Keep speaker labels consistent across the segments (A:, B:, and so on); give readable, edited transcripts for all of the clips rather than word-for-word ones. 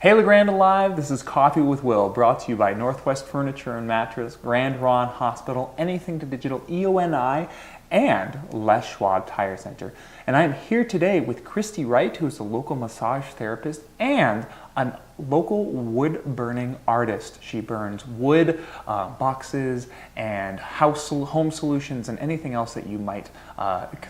A: Hey LeGrand Alive, this is Coffee with Will, brought to you by Northwest Furniture and Mattress, Grand Ron Hospital, Anything to Digital, EONI, and Les Schwab Tire Center. And I'm here today with Kristie Wright, who is a local massage therapist and a local wood-burning artist. She burns wood, boxes, and home solutions, and anything else that you might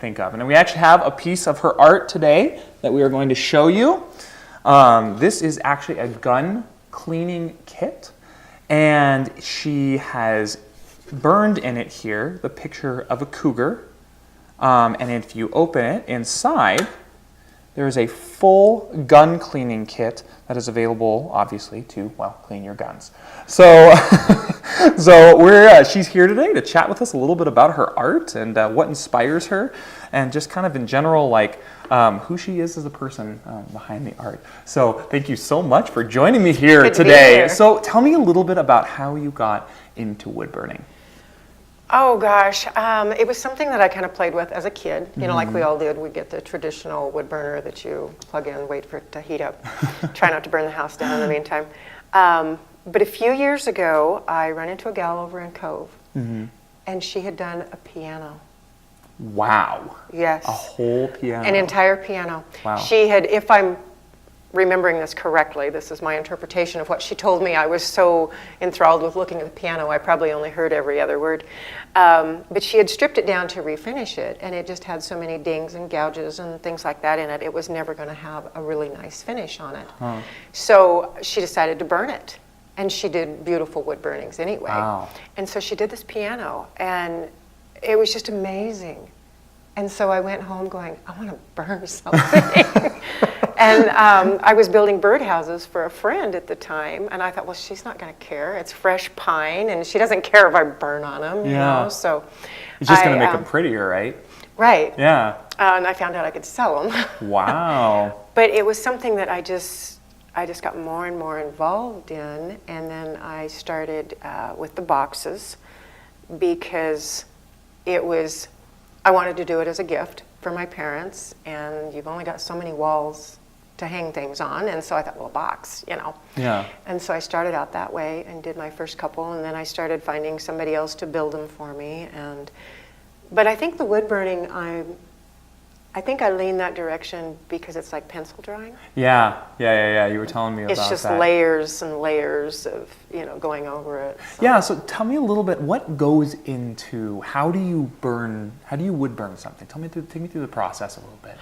A: think of. And we actually have a piece of her art today that we are going to show you. This is actually a gun cleaning kit, and she has burned in it here the picture of a cougar, and if you open it, inside there is a full gun cleaning kit that is available, obviously, to, well, clean your guns. So, she's here today to chat with us a little bit about her art and what inspires her, and just kind of in general, like, who she is as a person behind the art. So thank you so much for joining me here today. So tell me a little bit about how you got into wood burning.
B: Oh gosh, it was something that I kind of played with as a kid. You know, like we all did. We get the traditional wood burner that you plug in, wait for it to heat up. Try not to burn the house down in the meantime. But a few years ago, I ran into a gal over in Cove, and she had done a piano.
A: Wow.
B: Yes.
A: A whole piano.
B: An entire piano.
A: Wow.
B: She had, if I'm remembering this correctly, this is my interpretation of what she told me. I was so enthralled with looking at the piano, I probably only heard every other word. But she had stripped it down to refinish it, and it just had so many dings and gouges and things like that in it, it was never going to have a really nice finish on it. Huh. So she decided to burn it. And she did beautiful wood burnings anyway.
A: Wow.
B: And so she did this piano, and it was just amazing. And so I went home going, I want to burn something. And I was building birdhouses for a friend at the time, and I thought, well, she's not going to care. It's fresh pine, and she doesn't care if I burn on them, you know. So
A: it's just going to make them prettier, right?
B: Right.
A: Yeah.
B: And I found out I could sell them.
A: Wow.
B: But it was something that I just got more and more involved in, and then I started with the boxes because I wanted to do it as a gift for my parents, and you've only got so many walls to hang things on, and so I thought, well, a box, you know. Yeah. And so I started out that way and did my first couple, and then I started finding somebody else to build them for me. But I think the wood burning, I think I lean that direction because it's like pencil drawing. Yeah.
A: You were telling me about that.
B: It's just layers and layers of, going over it. So.
A: Yeah, so tell me a little bit, what goes into, how do you wood burn something? Take me through the process a little bit.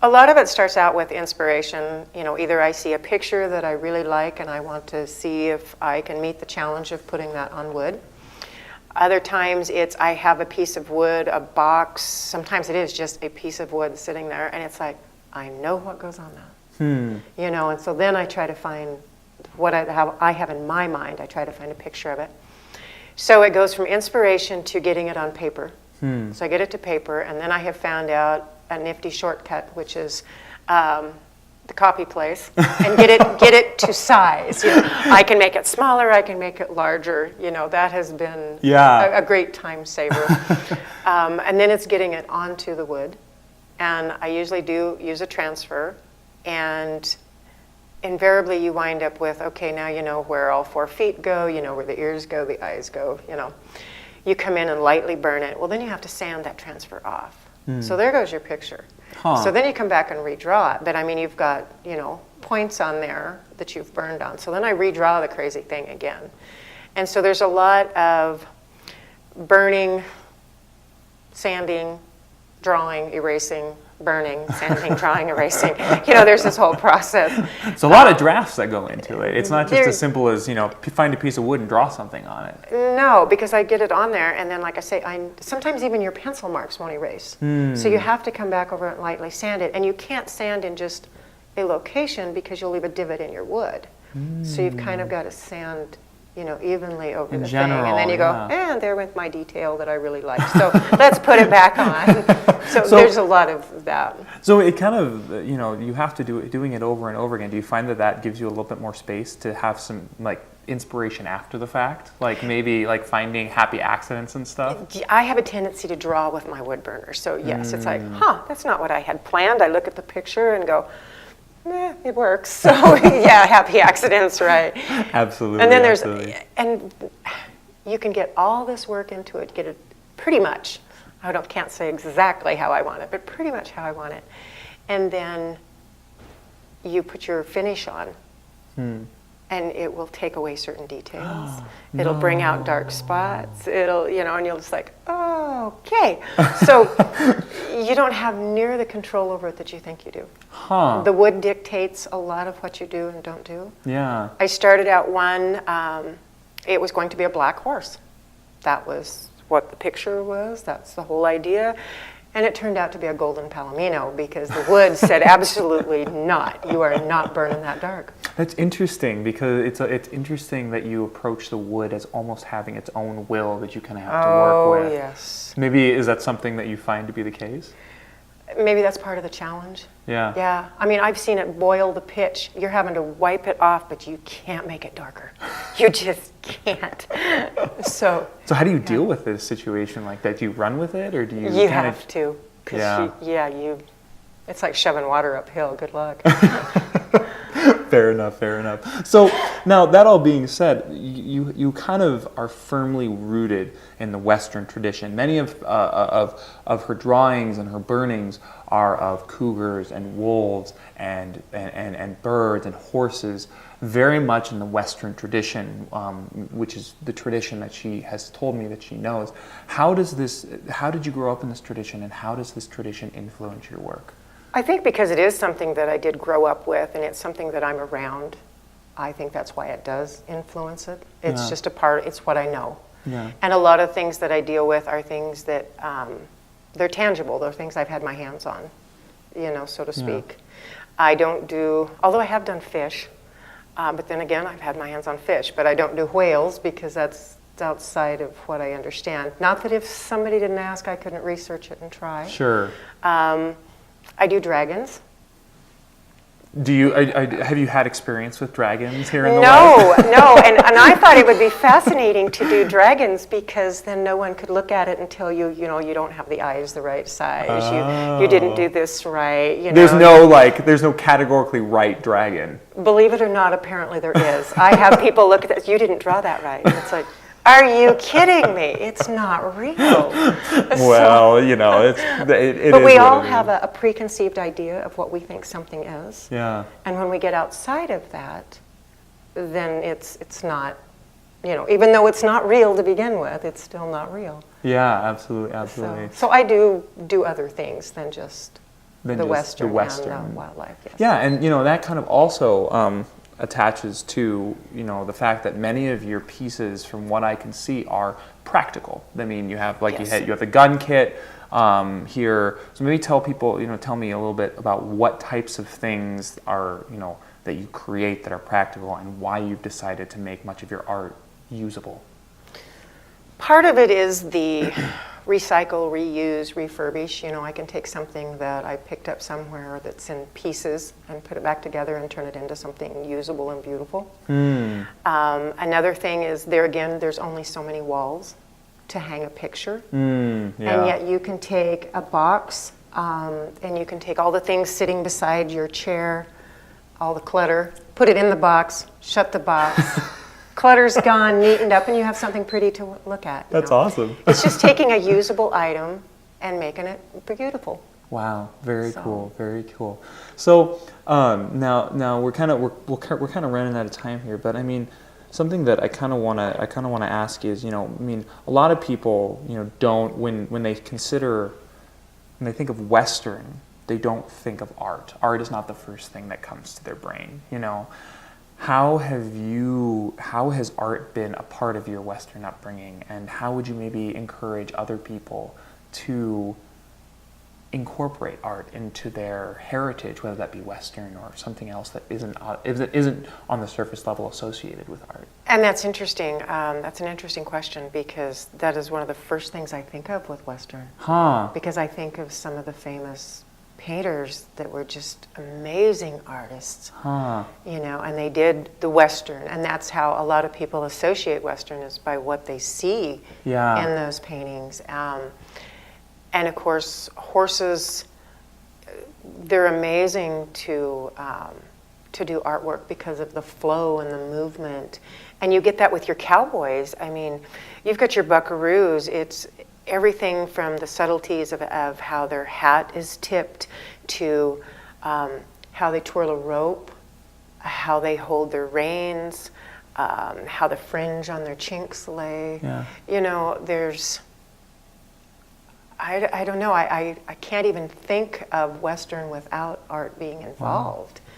B: A lot of it starts out with inspiration. Either I see a picture that I really like and I want to see if I can meet the challenge of putting that on wood. Other times it's I have a piece of wood, a box. Sometimes it is just a piece of wood sitting there, and it's like, I know what goes on that. And so then I try to find what I have in my mind. I try to find a picture of it. So it goes from inspiration to getting it on paper. So I get it to paper, and then I have found out a nifty shortcut, which is the copy place, and get it to size. I can make it smaller, I can make it larger. That has been a great time saver. And then it's getting it onto the wood, and I usually do use a transfer, and invariably you wind up with, okay, now you know where all 4 feet go, you know where the ears go, the eyes go. You come in and lightly burn it. Well, then you have to sand that transfer off. So there goes your picture. So then you come back and redraw it. But I mean, you've got, points on there that you've burned on. So then I redraw the crazy thing again. And so there's a lot of burning, sanding, drawing, erasing, burning, sanding, drawing, erasing. There's this whole process.
A: It's a lot of drafts that go into it. It's not just as simple as, find a piece of wood and draw something on it.
B: No, because I get it on there, and then, like I say, sometimes even your pencil marks won't erase. So you have to come back over it and lightly sand it. And you can't sand in just a location because you'll leave a divot in your wood. So you've kind of got to sand evenly over the thing. And then you go, and there went my detail that I really like. So let's put it back on. So there's a lot of that.
A: So it kind of, you have to doing it over and over again. Do you find that gives you a little bit more space to have some, inspiration after the fact? Maybe finding happy accidents and stuff?
B: I have a tendency to draw with my wood burner. So yes, it's like, that's not what I had planned. I look at the picture and go, it works. So yeah, happy accidents, right?
A: Absolutely.
B: And then and you can get all this work into it, get it pretty much. Can't say exactly how I want it, but pretty much how I want it. And then you put your finish on, and it will take away certain details. It'll bring out dark spots. It'll, and you'll just like, oh, okay. So you don't have near the control over it that you think you do. The wood dictates a lot of what you do and don't do.
A: Yeah.
B: I started out one, it was going to be a black horse. That was what the picture was. That's the whole idea. And it turned out to be a golden palomino because the wood said absolutely not. You are not burning that dark.
A: That's interesting because it's interesting that you approach the wood as almost having its own will that you kind of have to work with.
B: Oh, yes.
A: Maybe is that something that you find to be the case?
B: Maybe that's part of the challenge.
A: Yeah.
B: Yeah. I mean, I've seen it boil the pitch. You're having to wipe it off, but you can't make it darker. You just can't. So
A: how do you deal with this situation like that? Do you run with it, or do you?
B: You have to.
A: Yeah.
B: It's like shoving water uphill. Good luck.
A: Fair enough. So now that all being said, you kind of are firmly rooted in the Western tradition. Many of her drawings and her burnings are of cougars and wolves and birds and horses, very much in the Western tradition, which is the tradition that she has told me that she knows. How did you grow up in this tradition, and how does this tradition influence your work?
B: I think because it is something that I did grow up with, and it's something that I'm around, I think that's why it does influence it. It's just a part, it's what I know.
A: Yeah.
B: And a lot of things that I deal with are things that, they're tangible. They're things I've had my hands on, so to speak. I don't do, although I have done fish, but then again, I've had my hands on fish, but I don't do whales because that's outside of what I understand. Not that if somebody didn't ask, I couldn't research it and try.
A: Sure.
B: I do dragons.
A: Do you have you had experience with dragons here in the West?
B: No, and I thought it would be fascinating to do dragons because then no one could look at it and tell you, you don't have the eyes the right size, you didn't do this right.
A: There's no categorically right dragon.
B: Believe it or not, apparently there is. I have people look at this, you didn't draw that right. And it's like, are you kidding me? It's not real.
A: Well, it
B: but
A: is
B: we
A: what
B: all
A: it
B: have
A: is.
B: a preconceived idea of what we think something is.
A: Yeah.
B: And when we get outside of that, then it's not, even though it's not real to begin with, it's still not real.
A: Yeah, absolutely.
B: So I do other things than just the Western and wildlife. Yes.
A: Yeah, and that kind of also attaches to the fact that many of your pieces, from what I can see, are practical. I mean, you have you have the gun kit here. So maybe tell me a little bit about what types of things are that you create that are practical, and why you've decided to make much of your art usable.
B: Part of it is the recycle, reuse, refurbish. I can take something that I picked up somewhere that's in pieces and put it back together and turn it into something usable and beautiful. Another thing is there's only so many walls to hang a picture. And yet you can take a box and you can take all the things sitting beside your chair, all the clutter, put it in the box, shut the box. Clutter's gone, neatened up, and you have something pretty to look at.
A: That's awesome.
B: It's just taking a usable item and making it beautiful.
A: Wow, very cool. So now we're kind of running out of time here, but I mean, something that I kind of want to ask is, a lot of people, don't when they think of Western, they don't think of art. Art is not the first thing that comes to their brain, How has art been a part of your Western upbringing, and how would you maybe encourage other people to incorporate art into their heritage, whether that be Western or something else that isn't on the surface level associated with art?
B: And that's interesting. That's an interesting question, because that is one of the first things I think of with Western. Because I think of some of the famous painters that were just amazing artists, and they did the Western, and that's how a lot of people associate Western, is by what they see in those paintings. And of course, horses, they're amazing to do artwork because of the flow and the movement. And you get that with your cowboys. I mean, you've got your buckaroos. It's everything from the subtleties of how their hat is tipped to how they twirl a rope, how they hold their reins, how the fringe on their chinks lay.
A: Yeah.
B: You know, there's, I don't know, I can't even think of Western without art being involved. Wow.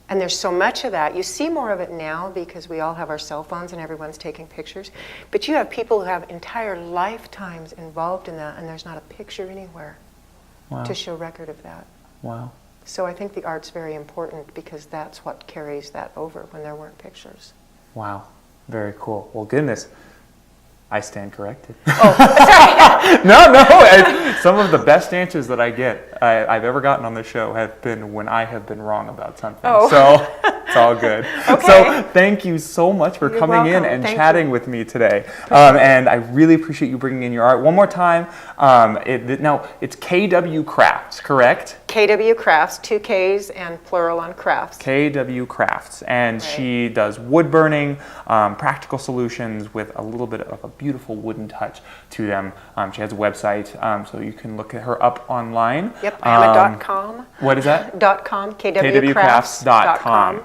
B: And there's so much of that. You see more of it now because we all have our cell phones and everyone's taking pictures. But you have people who have entire lifetimes involved in that, and there's not a picture anywhere to show record of that.
A: Wow.
B: So I think the art's very important because that's what carries that over when there weren't pictures.
A: Wow. Very cool. Well, goodness. I stand corrected.
B: Oh, sorry.
A: No. Some of the best answers that I've ever gotten on the show have been when I have been wrong about something.
B: Oh.
A: So it's all good.
B: Okay.
A: So thank you so much for coming in and chatting with me today. And I really appreciate you bringing in your art. One more time. Now, it's KW Crafts, correct?
B: KW Crafts, 2 Ks and plural on crafts.
A: KW Crafts. And she does wood burning, practical solutions with a little bit of a beautiful wooden touch to them. She has a website, so you can look her up online.
B: Yep, I have a .com.
A: What is that?
B: .com, kwcrafts.com.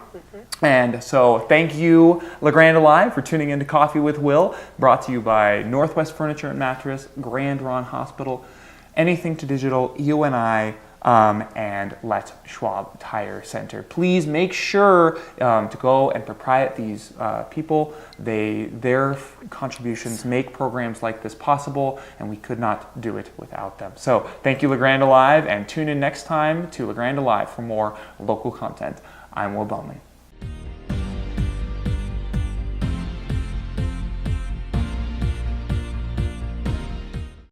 A: And so thank you, LeGrand Alive, for tuning in to Coffee with Will, brought to you by Northwest Furniture and Mattress, Grand Ron Hospital, Anything to Digital, EONI, and Les Schwab Tire Center. Please make sure to go and proprietary these people. Their contributions make programs like this possible, and we could not do it without them. So thank you, LeGrand Alive, and tune in next time to LeGrand Alive for more local content. I'm Will Bowman.